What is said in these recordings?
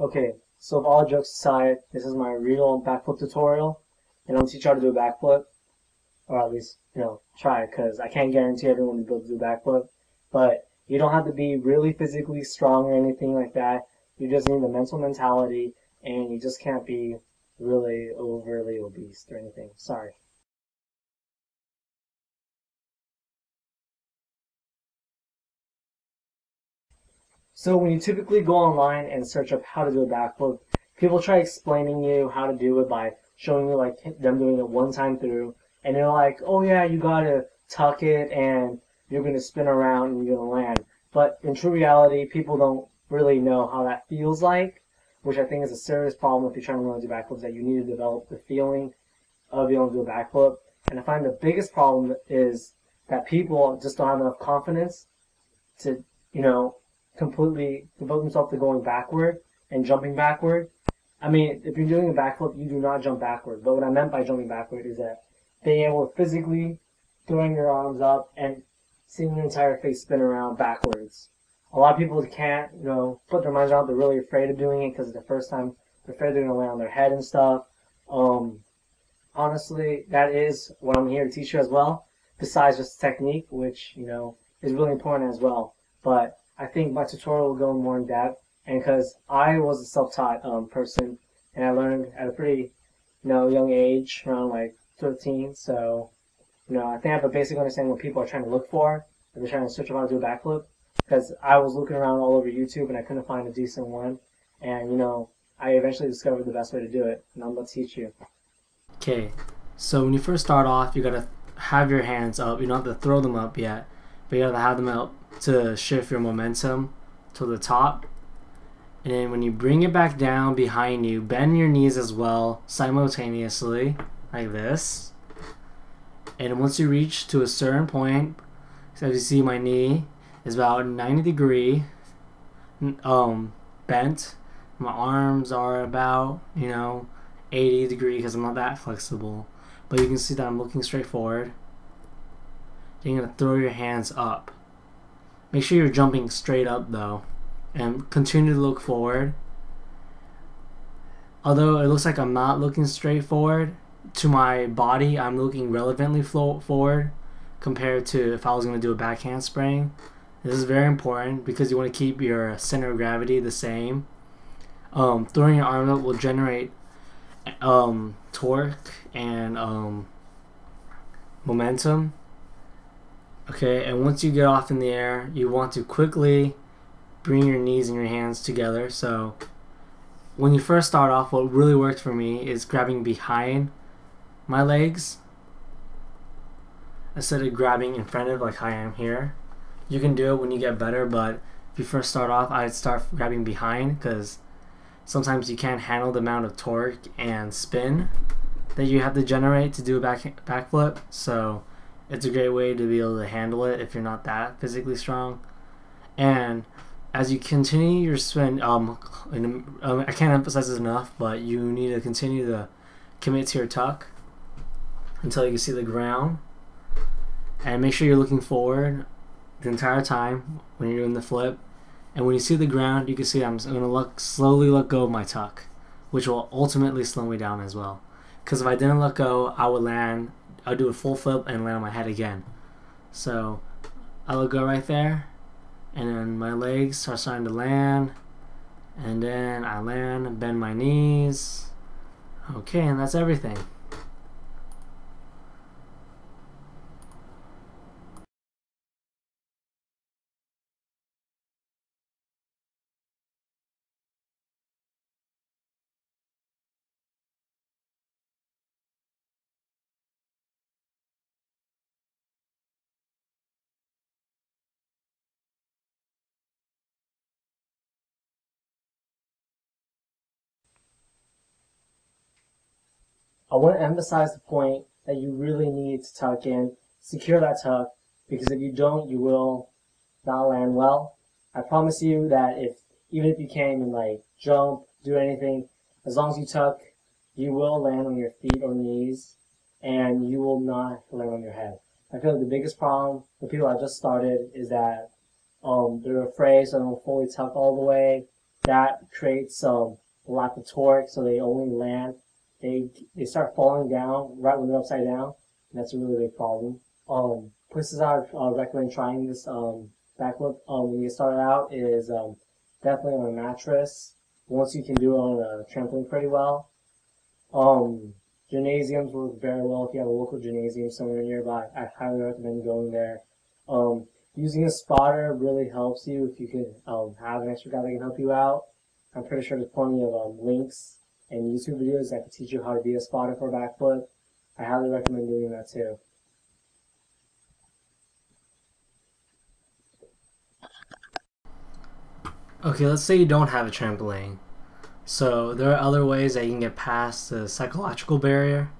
Okay, so if all jokes aside, this is my real backflip tutorial, and I'll teach you how to do a backflip, or at least, try, because I can't guarantee everyone will be able to do a backflip, but you don't have to be really physically strong or anything like that. You just need the mental mentality, and you just can't be really overly obese or anything. Sorry. So when you typically go online and search up how to do a backflip, people try explaining you how to do it by showing you like them doing it one time through, and they're like, "Oh yeah, you gotta tuck it and you're gonna spin around and you're gonna land." But in true reality, people don't really know how that feels like, which I think is a serious problem if you're trying to learn to do backflips. That you need to develop the feeling of being able to do a backflip. And I find the biggest problem is that people just don't have enough confidence to, you know, completely devote themselves to going backward and jumping backward. I mean, if you're doing a backflip, you do not jump backward. But what I meant by jumping backward is that being able to physically throwing your arms up and seeing your entire face spin around backwards. A lot of people can't, put their minds around. They're really afraid of doing it because it's the first time. They're afraid they're going to land on their head and stuff. Um, Honestly, that is what I'm here to teach you as well. Besides just technique, which is really important as well. But I think my tutorial will go more in depth, and because I was a self-taught person, and I learned at a pretty young age, around like 13. So I think I have a basic understanding what people are trying to look for if they're trying to search up how to do a backflip. Because I was looking around all over YouTube and I couldn't find a decent one, and I eventually discovered the best way to do it, and I'm going to teach you. Okay, so when you first start off, you gotta have your hands up. You don't have to throw them up yet, but you gotta have them up to shift your momentum to the top. And then when you bring it back down behind you, bend your knees as well simultaneously, like this. And once you reach to a certain point, so as you see, my knee is about 90-degree bent. My arms are about 80-degree because I'm not that flexible. But you can see that I'm looking straight forward. Then you're going to throw your hands up. Make sure you're jumping straight up though. And continue to look forward. Although it looks like I'm not looking straight forward, to my body I'm looking relevantly forward compared to if I was going to do a back handspring. This is very important because you want to keep your center of gravity the same. Throwing your arm up will generate torque and momentum. Okay, and once you get off in the air, you want to quickly bring your knees and your hands together. So when you first start off, what really worked for me is grabbing behind my legs instead of grabbing in front of like I am here. You can do it when you get better, but if you first start off, I'd start grabbing behind because sometimes you can't handle the amount of torque and spin that you have to generate to do a backflip. So it's a great way to be able to handle it if you're not that physically strong. And as you continue your spin, I can't emphasize this enough, but you need to continue to commit to your tuck until you can see the ground. And make sure you're looking forward the entire time when you're doing the flip. And when you see the ground, you can see I'm going to slowly let go of my tuck, which will ultimately slow me down as well. Because if I didn't let go, I would do a full flip and land on my head again. So I let go right there, and then my legs are starting to land, and then I land and bend my knees. Okay, and that's everything. I want to emphasize the point that you really need to tuck in, secure that tuck, because if you don't, you will not land well. I promise you that even if you can't even like jump, do anything, as long as you tuck, you will land on your feet or knees, and you will not land on your head. I feel like the biggest problem with people that just started is that they're afraid, so they don't fully tuck all the way, that creates a lack of torque, so they only land. They start falling down right when they're upside down, and that's a really big problem. Places I would recommend trying this backflip when you get started out is definitely on a mattress. Once you can do it on a trampoline pretty well. Um, Gymnasiums work very well if you have a local gymnasium somewhere nearby. I highly recommend going there. Using a spotter really helps you if you can have an extra guy that can help you out. I'm pretty sure there's plenty of links and YouTube videos that can teach you how to be a spotter for a backflip. I highly recommend doing that too. Okay, let's say you don't have a trampoline. So there are other ways that you can get past the psychological barrier.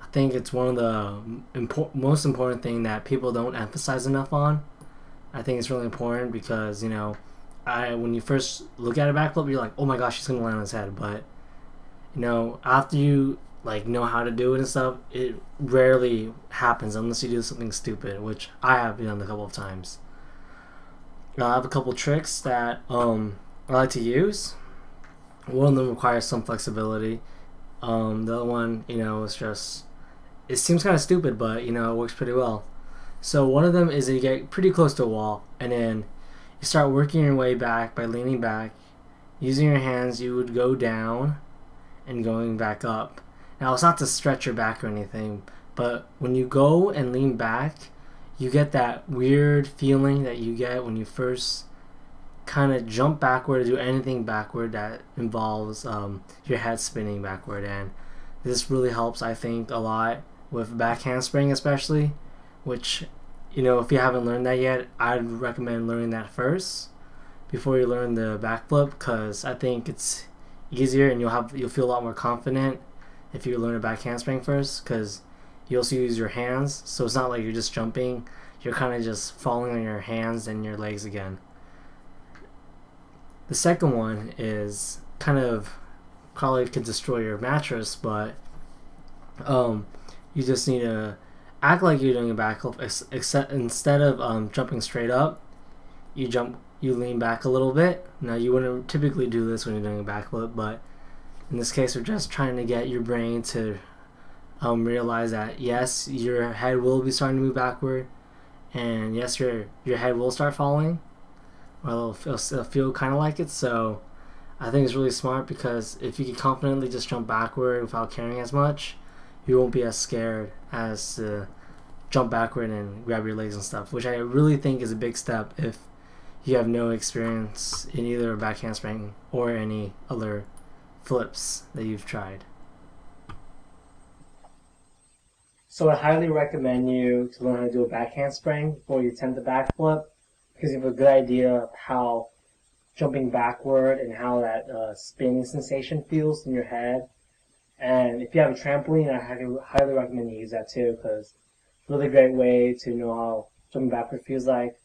I think it's one of the most important thing that people don't emphasize enough on. I think it's really important because when you first look at a backflip, you're like, oh my gosh, he's gonna land on his head. But after you know how to do it and stuff, it rarely happens unless you do something stupid, which I have done a couple of times. I have a couple tricks that I like to use. One of them requires some flexibility. The other one, is just, it seems kind of stupid, but it works pretty well. So one of them is that you get pretty close to a wall, and then you start working your way back by leaning back. Using your hands, you would go down and going back up. Now, it's not to stretch your back or anything, but when you go and lean back, you get that weird feeling that you get when you first kind of jump backward or do anything backward that involves your head spinning backward. And this really helps, I think, a lot with back handspring especially, which, if you haven't learned that yet, I'd recommend learning that first before you learn the backflip, because I think it's easier and you'll feel a lot more confident if you learn a back handspring first, because you also use your hands, so it's not like you're just jumping, you're kind of just falling on your hands and your legs again. The second one is kind of probably could destroy your mattress, but you just need to act like you're doing a backflip, except instead of jumping straight up, you lean back a little bit. Now, you wouldn't typically do this when you're doing a backflip, but in this case, we're just trying to get your brain to realize that yes, your head will be starting to move backward, and yes, your head will start falling. Well, it'll feel kind of like it. So I think it's really smart, because if you can confidently just jump backward without caring as much, you won't be as scared as to jump backward and grab your legs and stuff, which I really think is a big step if you have no experience in either a back handspring or any other flips that you've tried. So I highly recommend you to learn how to do a back handspring before you attempt the backflip, because you have a good idea of how jumping backward and how that spinning sensation feels in your head. And if you have a trampoline, I highly recommend you use that too, because it's a really great way to know how jumping backward feels like.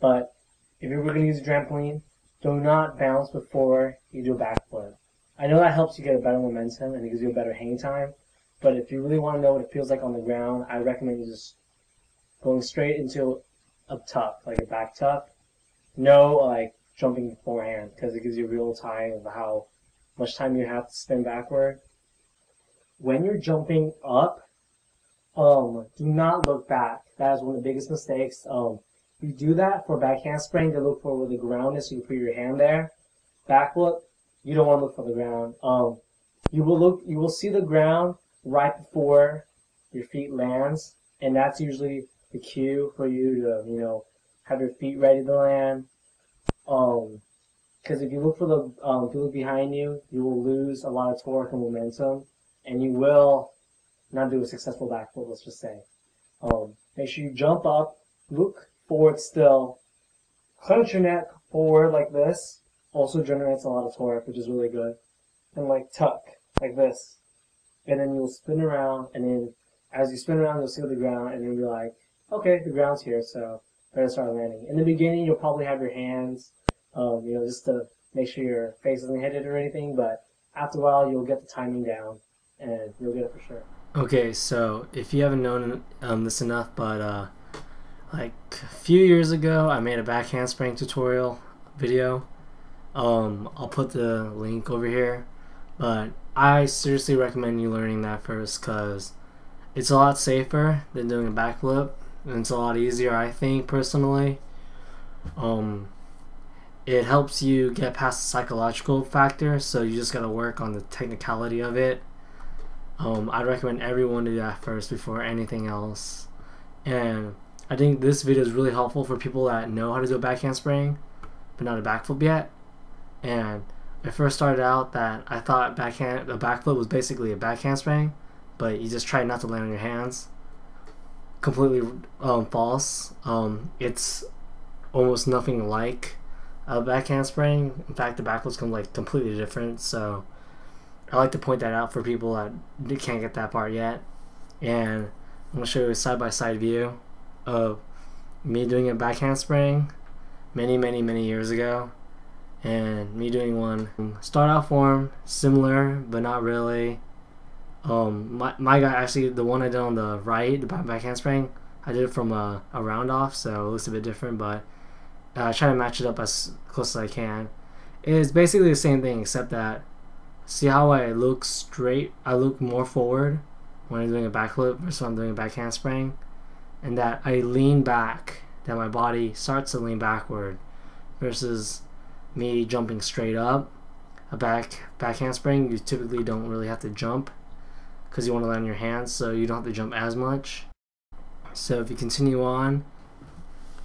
But if you're going to use a trampoline, do not bounce before you do a backflip. I know that helps you get a better momentum and it gives you a better hang time, but if you really want to know what it feels like on the ground, I recommend you just going straight into a tuck, like a back tuck. No jumping beforehand, because it gives you real time of how much time you have to spin backward. When you're jumping up, do not look back. That is one of the biggest mistakes. You do that for back handspring to look for where the ground is, so you put your hand there. Backflip, you don't want to look for the ground. You will see the ground right before your feet lands, and that's usually the cue for you to have your feet ready to land. Because if you look behind you, you will lose a lot of torque and momentum, and you will not do a successful backflip. Let's just say. Make sure you jump up, look forward still, clench your neck forward like this. Also generates a lot of torque, which is really good. And tuck like this, and then you'll spin around, and then as you spin around, you'll see the ground, and then you'll be like, okay, the ground's here, so better start landing. In the beginning, you'll probably have your hands, just to make sure your face doesn't hit it or anything, but after a while, you'll get the timing down, and you'll get it for sure. Okay, so if you haven't known this enough, but a few years ago, I made a back handspring tutorial video. I'll put the link over here, but I seriously recommend you learning that first because it's a lot safer than doing a backflip, and it's a lot easier, I think, personally. Um, it helps you get past the psychological factor, so you just gotta work on the technicality of it. I'd recommend everyone do that first before anything else. And I think this video is really helpful for people that know how to do a back handspring, but not a backflip yet. And I first started out that I thought a backflip was basically a back handspring, but you just try not to land on your hands. Completely false. It's almost nothing like a back handspring. In fact, the backflips come like completely different. So I like to point that out for people that can't get that part yet. And I'm gonna show you a side-by-side view of me doing a back handspring many years ago, and me doing one start out form similar but not really. My guy, actually the one I did on the right, the back handspring, I did it from a round off, so it looks a bit different, but I try to match it up as close as I can. It's basically the same thing, except that see how I look straight, I look more forward when I'm doing a backflip versus when I'm doing a back handspring, and that I lean back, that my body starts to lean backward versus me jumping straight up. A back handspring, you typically don't really have to jump because you want to land on your hands, so you don't have to jump as much. So if you continue on,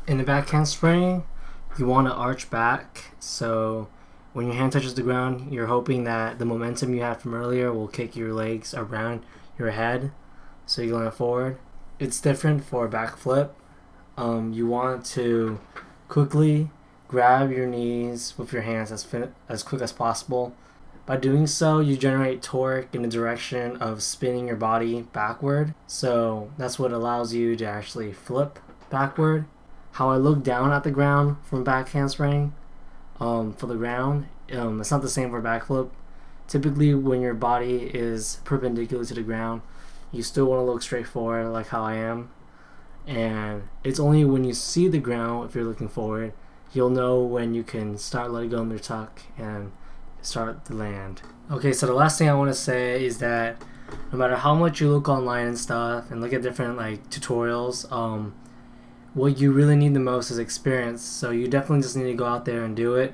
in the back handspring, you want to arch back, so when your hand touches the ground, you're hoping that the momentum you had from earlier will kick your legs around your head, so you land forward. It's different for a backflip. You want to quickly grab your knees with your hands as quick as possible. By doing so, you generate torque in the direction of spinning your body backward, so that's what allows you to actually flip backward. How I look down at the ground from back handspring, for the ground, it's not the same for backflip. Typically when your body is perpendicular to the ground, you still want to look straight forward like how I am, and it's only when you see the ground, if you're looking forward, you'll know when you can start letting go under tuck and start to land. Okay, so the last thing I want to say is that no matter how much you look online and stuff and look at different like tutorials, what you really need the most is experience. So you definitely just need to go out there and do it,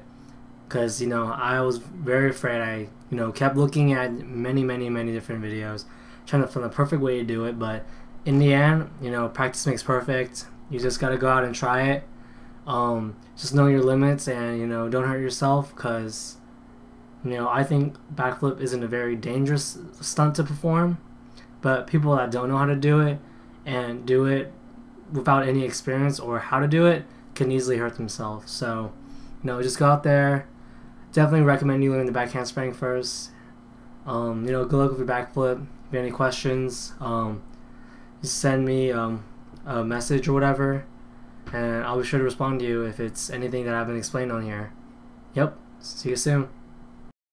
because I was very afraid. I kept looking at many different videos trying to find the perfect way to do it, but in the end, practice makes perfect. You just got to go out and try it. Just know your limits, and don't hurt yourself, because I think backflip isn't a very dangerous stunt to perform, but people that don't know how to do it and do it without any experience or how to do it can easily hurt themselves. So just go out there. Definitely recommend you learn the back handspring first. Good luck with your backflip. If you have any questions, just send me a message or whatever, and I'll be sure to respond to you if it's anything that I haven't explained on here. Yep, see you soon.